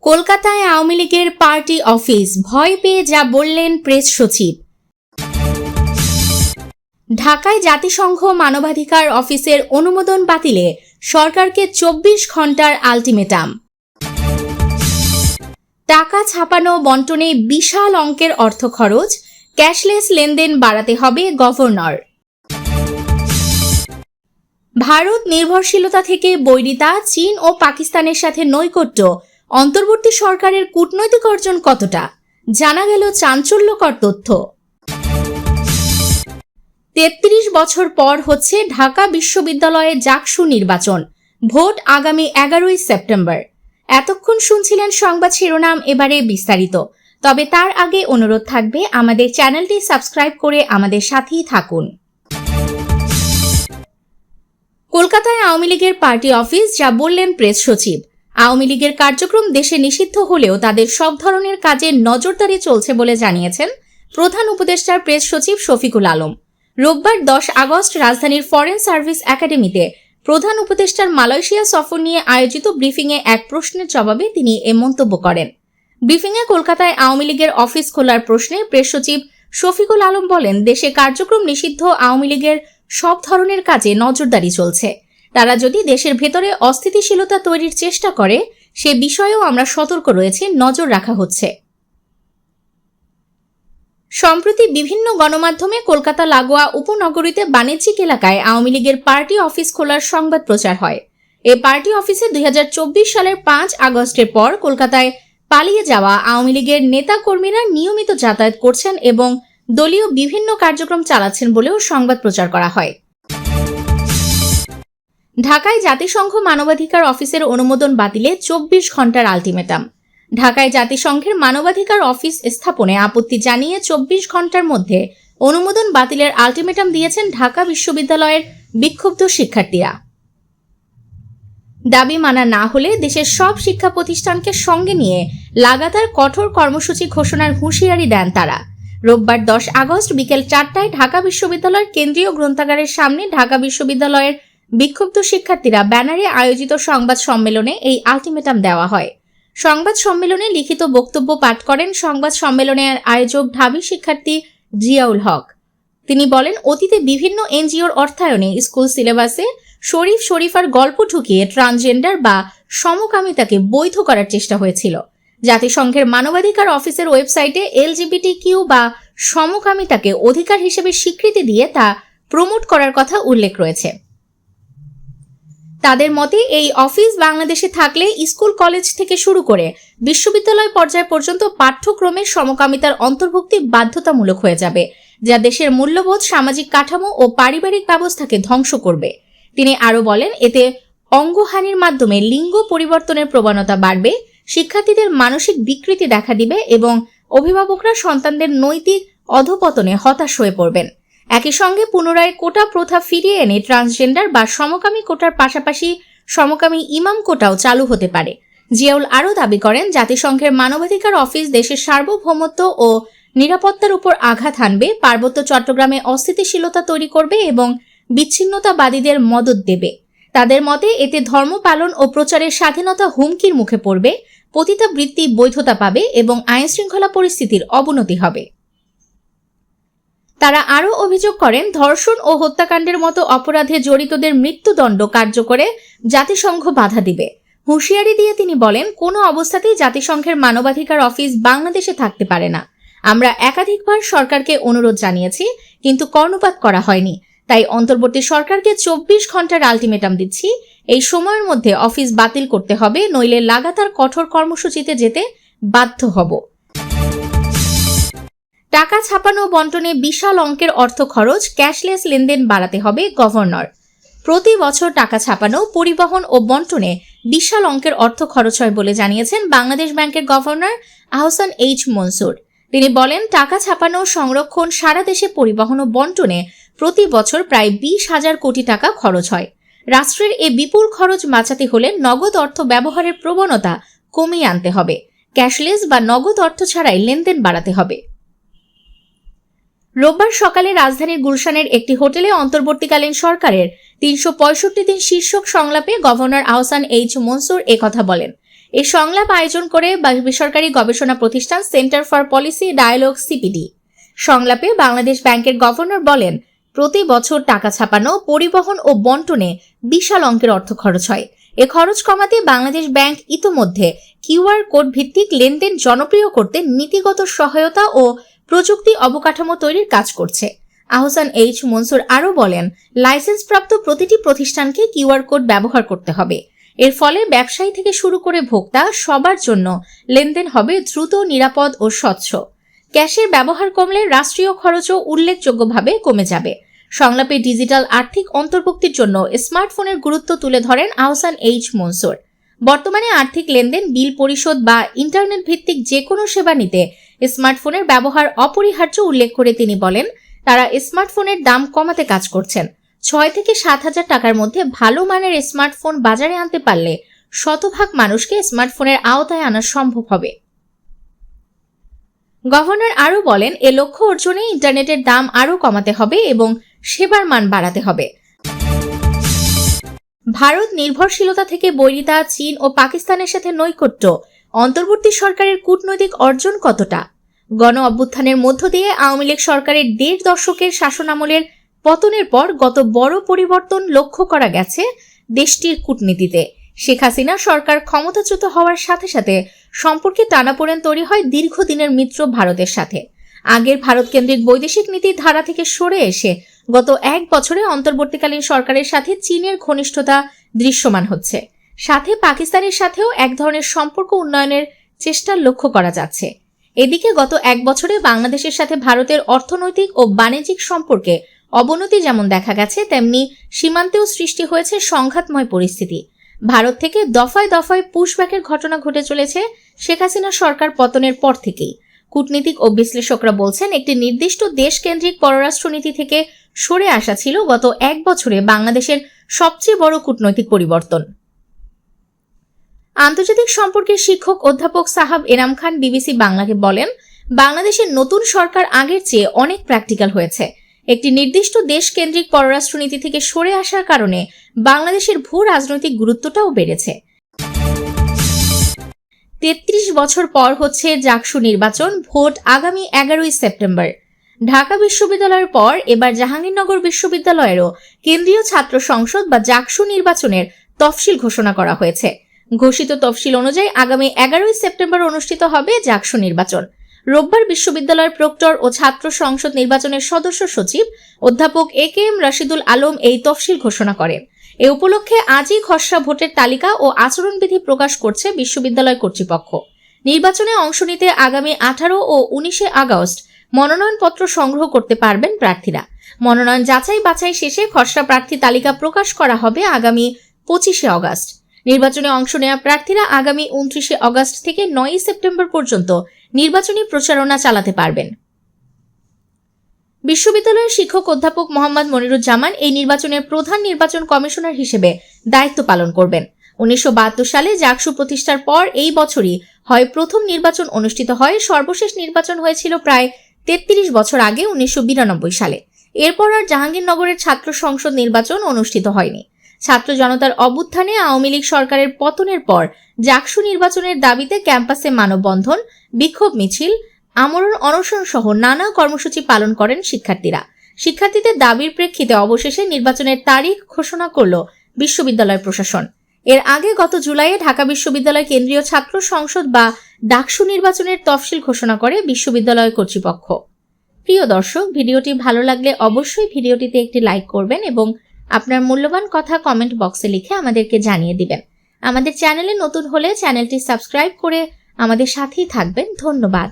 কলকাতায় আওয়ামী লীগের party office, ভয় পেয়ে যা বললেন প্রেস সচিব। ঢাকায় জাতিসংঘ মানবাধিকার অফিসের অনুমোদন বাতিলে সরকারকে 24 ঘন্টার আলটিমেটাম। টাকা ছাপানো বন্টনে বিশাল অঙ্কের অর্থ খরচ, ক্যাশলেস লেনদেন বাড়াতে হবে গভর্নর। ভারত নির্ভরশীলতা থেকে বৈরিতা, চীন ও পাকিস্তানের সাথে নৈকট্য অন্তর্বর্তী সরকারের কূটনৈতিক অর্জন কতটা, জানা গেল চাঞ্চল্যকর তথ্য। 33 বছর পর হচ্ছে ঢাকা বিশ্ববিদ্যালয়ে জাকসু নির্বাচন, ভোট আগামী 11 সেপ্টেম্বর। এতক্ষণ শুনছিলেন সংবাদ শিরোনাম, এবারে বিস্তারিত। তবে তার আগে অনুরোধ থাকবে আমাদের চ্যানেলটি সাবস্ক্রাইব করে আমাদের সাথেই থাকুন। কলকাতায় আওয়ামী লীগের পার্টি অফিস, যা বললেন প্রেস সচিব। আওয়ামী লীগের কার্যক্রম দেশে নিষিদ্ধ হলেও তাদের সব ধরনের কাজে নজরদারি চলছে বলে জানিয়েছেন প্রধান উপদেষ্টার প্রেস সচিব শফিকুল আলম। রোববার 10 আগস্ট রাজধানীর ফরেন সার্ভিস একাডেমিতে প্রধান উপদেষ্টার মালয়েশিয়া সফর নিয়ে আয়োজিত ব্রিফিংয়ে এক প্রশ্নের জবাবে তিনি এ মন্তব্য করেন। ব্রিফিংয়ে কলকাতায় আওয়ামী লীগের অফিস খোলার প্রশ্নে প্রেস সচিব শফিকুল আলম বলেন, দেশে কার্যক্রম নিষিদ্ধ আওয়ামী লীগের সব ধরনের কাজে নজরদারি চলছে। তারা যদি দেশের ভেতরে অস্থিতিশীলতা তৈরির চেষ্টা করে, সে বিষয়েও আমরা সতর্ক রয়েছি, নজর রাখা হচ্ছে। সম্প্রতি বিভিন্ন গণমাধ্যমে কলকাতা লাগোয়া উপনগরীতে বাণিজ্যিক এলাকায় আওয়ামী লীগের পার্টি অফিস খোলার সংবাদ প্রচার হয়। এই পার্টি অফিসে 2024 সালের 5 আগস্টের পর কলকাতায় পালিয়ে যাওয়া আওয়ামী লীগের নেতা কর্মীরা নিয়মিত যাতায়াত করছেন এবং দলীয় বিভিন্ন কার্যক্রম চালাচ্ছেন বলেও সংবাদ প্রচার করা হয়। ঢাকায় জাতিসংঘ মানবাধিকার অফিসের অনুমোদন বাতিলে 24 ঘন্টার আলটিমেটাম। ঢাকায় জাতিসংঘের মানবাধিকার অফিস স্থাপনে আপত্তি জানিয়ে 24 ঘন্টার মধ্যে অনুমোদন বাতিলের আলটিমেটাম দিয়েছেন ঢাকা বিশ্ববিদ্যালয়ের বিক্ষুব্ধ শিক্ষার্থীরা। দাবি মানা না হলে দেশের সব শিক্ষা প্রতিষ্ঠানকে সঙ্গে নিয়ে লাগাতার কঠোর কর্মসূচি ঘোষণার হুঁশিয়ারি দেন তারা। রোববার 10 আগস্ট বিকেল 4টায় ঢাকা বিশ্ববিদ্যালয়ের কেন্দ্রীয় গ্রন্থাগারের সামনে ঢাকা বিশ্ববিদ্যালয়ের বিক্ষুব্ধ শিক্ষার্থীরা ব্যানারে আয়োজিত সংবাদ সম্মেলনে এই আলটিমেটাম দেওয়া হয়। সংবাদ সম্মেলনে লিখিত বক্তব্য পাঠ করেন সংবাদ সম্মেলনের আয়োজক ঢাবি শিক্ষার্থী জিয়াউল হক। তিনি বলেন, অতীতে বিভিন্ন এনজিওর অর্থায়নে স্কুল সিলেবাসে শরীফ শরীফার গল্প ঢুকিয়ে ট্রান্সজেন্ডার বা সমকামিতাকে বৈধ করার চেষ্টা হয়েছিল। জাতিসংঘের মানবাধিকার অফিসের ওয়েবসাইটে LGBTQ বা সমকামিতাকে অধিকার হিসেবে স্বীকৃতি দিয়ে তা প্রমোট করার কথা উল্লেখ রয়েছে। তাদের মতে এই অফিস বাংলাদেশে থাকলে স্কুল কলেজ থেকে শুরু করে বিশ্ববিদ্যালয় পর্যায় পর্যন্ত পাঠ্যক্রমে সমকামিতার অন্তর্ভুক্তি বাধ্যতামূলক হয়ে যাবে, যা দেশের মূল্যবোধ, সামাজিক কাঠামো ও পারিবারিক ব্যবস্থাকে ধ্বংস করবে। তিনি আরও বলেন, এতে অঙ্গহানির মাধ্যমে লিঙ্গ পরিবর্তনের প্রবণতা বাড়বে, শিক্ষার্থীদের মানসিক বিকৃতি দেখা দিবে এবং অভিভাবকরা সন্তানদের নৈতিক অধঃপতনে হতাশ হয়ে পড়বেন। একই সঙ্গে পুনরায় কোটা প্রথা ফিরিয়ে এনে ট্রান্সজেন্ডার বা সমকামী কোটার পাশাপাশি সমকামী ইমাম কোটাও চালু হতে পারে। জিয়াউল আরও দাবি করেন, জাতিসংঘের মানবাধিকার অফিস দেশের সার্বভৌমত্ব ও নিরাপত্তার উপর আঘাত হানবে, পার্বত্য চট্টগ্রামে অস্থিতিশীলতা তৈরি করবে এবং বিচ্ছিন্নতাবাদীদের মদত দেবে। তাদের মতে এতে ধর্ম পালন ও প্রচারের স্বাধীনতা হুমকির মুখে পড়বে, পতিতাবৃত্তি বৈধতা পাবে এবং আইনশৃঙ্খলা পরিস্থিতির অবনতি হবে। তারা আরও অভিযোগ করেন, ধর্ষণ ও হত্যাকাণ্ডের মতো অপরাধে জড়িতদের মৃত্যুদণ্ড কার্যকরে জাতিসংঘ বাধা দিবে। হুঁশিয়ারি দিয়ে তিনি বলেন, কোনো অবস্থাতেই জাতিসংঘের মানবাধিকার অফিস বাংলাদেশে থাকতে পারে না। আমরা একাধিকবার সরকারকে অনুরোধ জানিয়েছি, কিন্তু কর্ণপাত করা হয়নি। তাই অন্তর্বর্তী সরকারকে 24 ঘন্টার আলটিমেটাম দিচ্ছি। এই সময়ের মধ্যে অফিস বাতিল করতে হবে, নইলে লাগাতার কঠোর কর্মসূচিতে যেতে বাধ্য হব। টাকা ছাপানো বন্টনে বিশাল অঙ্কের অর্থ খরচ, ক্যাশলেস লেনদেন বাড়াতে হবে গভর্নর। প্রতি বছর টাকা ছাপানো, পরিবহন ও বন্টনে বিশাল অঙ্কের অর্থ খরচ হয় বলে জানিয়েছেন বাংলাদেশ ব্যাংকের গভর্নর আহসান এইচ মনসুর। তিনি বলেন, টাকা ছাপানো, সংরক্ষণ, সারা দেশে পরিবহন ও বন্টনে প্রতি বছর প্রায় 20,000 কোটি টাকা খরচ হয়। রাষ্ট্রের এ বিপুল খরচ বাঁচাতে হলে নগদ অর্থ ব্যবহারের প্রবণতা কমিয়ে আনতে হবে। ক্যাশলেস বা নগদ অর্থ ছাড়াই লেনদেন বাড়াতে হবে। রোববার সকালে রাজধানীর গুলশানের একটি হোটেলে অন্তর্বর্তীকালীন সরকারের 365 দিন শীর্ষক সংলাপে গভর্নর আহসান এইচ মনসুর একথা বলেন। এই সংলাপ আয়োজন করে বেসরকারি গবেষণা প্রতিষ্ঠান centre for policy dialogue CPD. সংলাপে বাংলাদেশ ব্যাংকের গভর্নর বলেন, প্রতি বছর টাকা ছাপানো, পরিবহন ও বন্টনে বিশাল অঙ্কের অর্থ খরচ হয়। এ খরচ কমাতে বাংলাদেশ ব্যাংক ইতোমধ্যে কিউআর কোড ভিত্তিক লেনদেন জনপ্রিয় করতে নীতিগত সহায়তা ও প্রযুক্তি অবকাঠামো তৈরির কাজ করছে। আহসান এইচ মনসুর আরও বলেন, লাইসেন্সপ্রাপ্ত প্রতিটি প্রতিষ্ঠানকে কিউআর কোড ব্যবহার করতে হবে। এর ফলে ব্যবসায়ী থেকে শুরু করে ভোক্তা সবার জন্য লেনদেন হবে দ্রুত, নিরাপদ ও স্বচ্ছ। ক্যাশের ব্যবহার কমলে রাষ্ট্রীয় খরচও উল্লেখযোগ্যভাবে কমে যাবে। সংলাপে ডিজিটাল আর্থিক অন্তর্ভুক্তির জন্য স্মার্টফোনের গুরুত্ব তুলে ধরেন আহসান এইচ মনসুর। বর্তমানে আর্থিক লেনদেন, বিল পরিশোধ বা ইন্টারনেট ভিত্তিক যে কোনো সেবা নিতে স্মার্টফোনের ব্যবহার অপরিহার্য উল্লেখ করে তিনি বলেন, তারা স্মার্টফোনের দাম কমাতে কাজ করছেন। 6 থেকে 7 হাজার টাকার মধ্যে ভালো মানের স্মার্টফোন বাজারে আনতে পারলে শতভাগ মানুষকে স্মার্টফোনের আওতায় আনা সম্ভব হবে। গভর্নর আরও বলেন, এ লক্ষ্য অর্জনে ইন্টারনেটের দাম আরও কমাতে হবে এবং সেবার মান বাড়াতে হবে। ভারত নির্ভরশীলতা থেকে বৈরিতা, চীন ও পাকিস্তানের সাথে নৈকট্য, অন্তর্বর্তী সরকারের কূটনৈতিক অর্জন কতটা? গণ অভ্যুত্থানের মধ্য দিয়ে আওয়ামী লীগ সরকারের 1.5 দশকের শাসনামলের পতনের পর গত বড় পরিবর্তন লক্ষ্য করা গেছে দেশটির কূটনীতিতে। শেখ হাসিনা সরকার ক্ষমতাচ্যুত হওয়ার সাথে সাথে সম্পর্কে টানাপোড়েন তৈরি হয় দীর্ঘদিনের মিত্র ভারতের সাথে। আগের ভারত কেন্দ্রিক বৈদেশিক নীতির ধারা থেকে সরে এসে গত 1 বছরে অন্তর্বর্তীকালীন সরকারের সাথে চীনের ঘনিষ্ঠতা দৃশ্যমান হচ্ছে। সাথে পাকিস্তানের সাথেও এক ধরনের সম্পর্ক উন্নয়নের চেষ্টা লক্ষ্য করা যাচ্ছে। এদিকে গত 1 বছরে বাংলাদেশের সাথে ভারতের অর্থনৈতিক ও বাণিজ্যিক সম্পর্কে অবনতি যেমন দেখা গেছে, তেমনি সীমান্তেও সৃষ্টি হয়েছে সংঘাতময় পরিস্থিতি। ভারত থেকে দফায় দফায় পুশব্যাকের ঘটনা ঘটে চলেছে শেখ হাসিনা সরকার পতনের পর থেকেই। কূটনীতিক ও বিশ্লেষকরা বলছেন, একটি নির্দিষ্ট দেশকেন্দ্রিক পররাষ্ট্রনীতি থেকে সরে আসা ছিল গত 1 বছরে বাংলাদেশের সবচেয়ে বড় কূটনৈতিক পরিবর্তন। আন্তর্জাতিক সম্পর্কের শিক্ষক অধ্যাপক সাহাব এনাম খান বিবিসি বাংলাকে বলেন, বাংলাদেশের নতুন সরকার আগের চেয়ে অনেক প্র্যাকটিক্যাল হয়েছে। একটি নির্দিষ্ট দেশকেন্দ্রিক পররাষ্ট্রনীতি থেকে সরে আসার কারণে বাংলাদেশের ভূ রাজনৈতিক গুরুত্বটাও বেড়েছে। 33 বছর পর হচ্ছে জাকসু নির্বাচন, ভোট আগামী 11ই সেপ্টেম্বর। ঢাকা বিশ্ববিদ্যালয়ের পর এবার জাহাঙ্গীরনগর বিশ্ববিদ্যালয়েরও কেন্দ্রীয় ছাত্র সংসদ বা জাকসু নির্বাচনের তফসিল ঘোষণা করা হয়েছে। ঘোষিত তফসিল অনুযায়ী আগামী 11ই সেপ্টেম্বর অনুষ্ঠিত হবে জাকসু নির্বাচন। রোববার বিশ্ববিদ্যালয়ের প্রক্টর ও ছাত্র সংসদ নির্বাচনের সদস্য সচিব অধ্যাপক AKM রাশিদুল আলম এই তফসিল ঘোষণা করেন। এ উপলক্ষে আজই খসড়া ভোটের তালিকা ও আচরণবিধি প্রকাশ করছে বিশ্ববিদ্যালয় কর্তৃপক্ষ। নির্বাচনে অংশ নিতে আগামী 18 ও 19 আগস্ট মনোনয়নপত্র সংগ্রহ করতে পারবেন প্রার্থীরা। মনোনয়ন যাচাই বাছাই শেষে খসড়া প্রার্থী তালিকা প্রকাশ করা হবে আগামী 25 আগস্ট। নির্বাচনে অংশ নেওয়া প্রার্থীরা আগামী 29 আগস্ট থেকে 9 সেপ্টেম্বর পর্যন্ত নির্বাচনী প্রচারণা চালাতে পারবেন। বিশ্ববিদ্যালয়ের শিক্ষক অধ্যাপক মোহাম্মদ মনিরুজ্জামান এই নির্বাচনের প্রধান নির্বাচন কমিশনার হিসেবে দায়িত্ব পালন করবেন। 1972 সালে জাকসু প্রতিষ্ঠার পর এই বছরই হয় প্রথম নির্বাচন অনুষ্ঠিত হয়। সর্বশেষ নির্বাচন হয়েছিল প্রায় 33 বছর আগে 1992 সালে। এরপর আর জাহাঙ্গীরনগরের ছাত্র সংসদ নির্বাচন অনুষ্ঠিত হয়নি। ছাত্র জনতার অভ্যুত্থানে আওয়ামী লীগ সরকারের পতনের পর জাকসু নির্বাচনের দাবিতে ক্যাম্পাসে মানববন্ধন, বিক্ষোভ মিছিল, আমরণ অনশন সহ নানা কর্মসূচি পালন করেন শিক্ষার্থীরা। শিক্ষার্থীদের দাবির প্রেক্ষিতে অবশেষে নির্বাচনের তারিখ ঘোষণা করল বিশ্ববিদ্যালয় প্রশাসন। এর আগে গত জুলাইয়ে ঢাকা বিশ্ববিদ্যালয় কেন্দ্রীয় ছাত্র সংসদ বা ডাকসু নির্বাচনের তফসিল ঘোষণা করে বিশ্ববিদ্যালয় কর্তৃপক্ষ। প্রিয় দর্শক, ভিডিওটি ভালো লাগলে অবশ্যই ভিডিওটিতে একটি লাইক করবেন এবং আপনার মূল্যবান কথা কমেন্ট বক্সে লিখে আমাদেরকে জানিয়ে দিবেন। আমাদের চ্যানেলে নতুন হলে চ্যানেলটি সাবস্ক্রাইব করে আমাদের সাথেই থাকবেন। ধন্যবাদ।